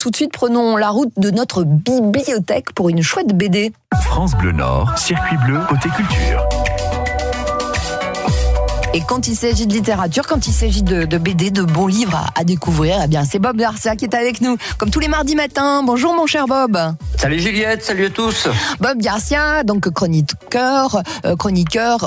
Tout de suite, prenons la route de notre bibliothèque pour une chouette BD. France Bleu Nord, circuit bleu côté culture. Et quand il s'agit de littérature, quand il s'agit de BD, de bons livres à découvrir, eh bien c'est Bob Garcia qui est avec nous, comme tous les mardis matins. Bonjour mon cher Bob. Salut Juliette, salut à tous. Bob Garcia, donc chroniqueur,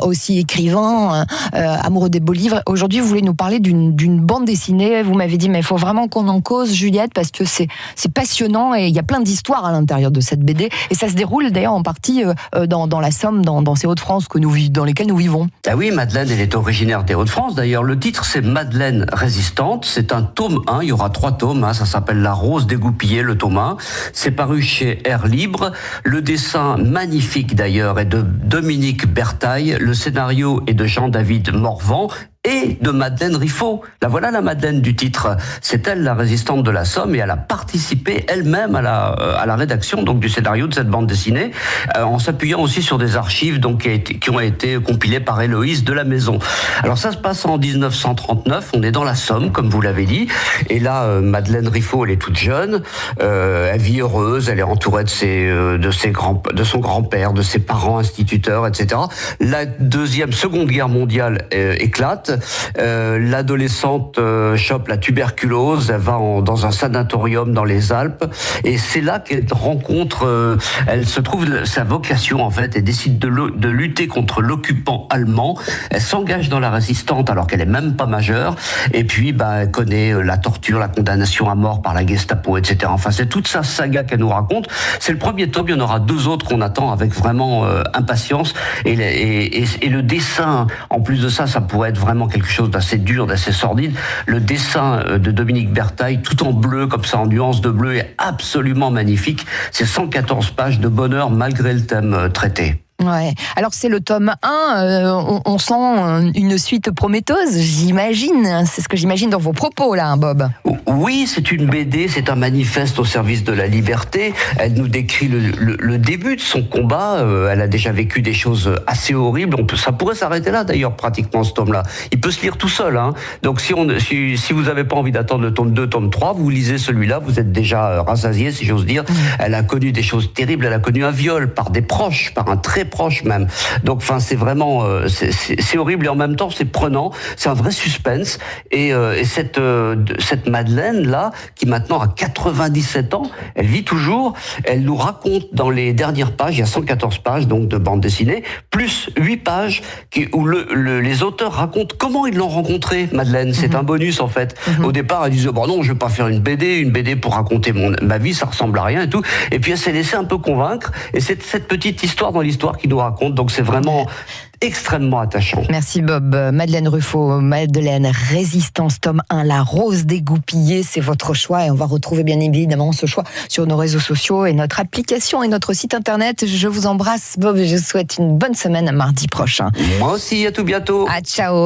aussi écrivain, amoureux des beaux livres. Aujourd'hui, vous voulez nous parler d'une bande dessinée. Vous m'avez dit, mais il faut vraiment qu'on en cause, Juliette, parce que c'est passionnant et il y a plein d'histoires à l'intérieur de cette BD. Et ça se déroule d'ailleurs en partie dans la Somme, dans ces Hauts-de-France dans lesquels nous vivons. Ah oui, Madeleine, elle est originaire des Hauts-de-France. D'ailleurs, le titre, c'est Madeleine résistante. C'est un tome 1. Il y aura 3 tomes. Ça s'appelle La Rose dégoupillée, le tome 1. C'est paru chez Air Libre. Le dessin, magnifique d'ailleurs, est de Dominique Bertaille. Le scénario est de Jean-David Morvan et de Madeleine Riffaut. La voilà la Madeleine du titre. C'est elle la résistante de la Somme et elle a participé elle-même à la rédaction donc du scénario de cette bande dessinée en s'appuyant aussi sur des archives donc qui ont été compilées par Héloïse de la Maison. Alors ça se passe en 1939, on est dans la Somme comme vous l'avez dit et là Madeleine Riffaut elle est toute jeune, elle vit heureuse, elle est entourée de son grand-père, de ses parents instituteurs, etc. La seconde guerre mondiale éclate. L'adolescente chope la tuberculose, elle va dans un sanatorium dans les Alpes et c'est là qu'elle rencontre, elle se trouve sa vocation en fait, elle décide de lutter contre l'occupant allemand, elle s'engage dans la résistance alors qu'elle est même pas majeure et puis elle connaît la torture, la condamnation à mort par la Gestapo, etc. Enfin c'est toute sa saga qu'elle nous raconte. C'est le premier tome, il y en aura 2 autres qu'on attend avec vraiment impatience et le dessin, en plus de ça pourrait être vraiment quelque chose d'assez dur, d'assez sordide. Le dessin de Dominique Bertaille, tout en bleu, comme ça, en nuances de bleu, est absolument magnifique. C'est 114 pages de bonheur malgré le thème traité. Ouais. Alors c'est le tome 1, on sent une suite prometteuse, j'imagine. C'est ce que j'imagine dans vos propos là, Bob. Oui, c'est une BD, c'est un manifeste au service de la liberté. Elle nous décrit le début de son combat. Elle a déjà vécu des choses assez horribles. Ça pourrait s'arrêter là d'ailleurs, pratiquement, ce tome-là. Il peut se lire tout seul. Donc si vous n'avez pas envie d'attendre le tome 2, tome 3, vous lisez celui-là, vous êtes déjà rassasié, si j'ose dire. Elle a connu des choses terribles. Elle a connu un viol par des proches, par un très proche même. Donc, c'est vraiment, c'est horrible et en même temps c'est prenant. C'est un vrai suspense. Et cette Madeleine là, qui maintenant a 97 ans, elle vit toujours. Elle nous raconte dans les dernières pages, il y a 114 pages donc de bande dessinée, plus 8 pages où les auteurs racontent comment ils l'ont rencontrée. Madeleine, c'est un bonus en fait. Au départ, elle disait non, je vais pas faire une BD pour raconter ma vie, ça ressemble à rien et tout. Et puis elle s'est laissée un peu convaincre. Et c'est cette petite histoire dans l'histoire qui nous raconte, donc c'est vraiment extrêmement attachant. Merci Bob. Madeleine Riffaut, Madeleine Résistance, tome 1, La Rose dégoupillée, c'est votre choix et on va retrouver bien évidemment ce choix sur nos réseaux sociaux et notre application et notre site internet. Je vous embrasse Bob et je vous souhaite une bonne semaine à mardi prochain. Moi aussi, à tout bientôt. Ciao.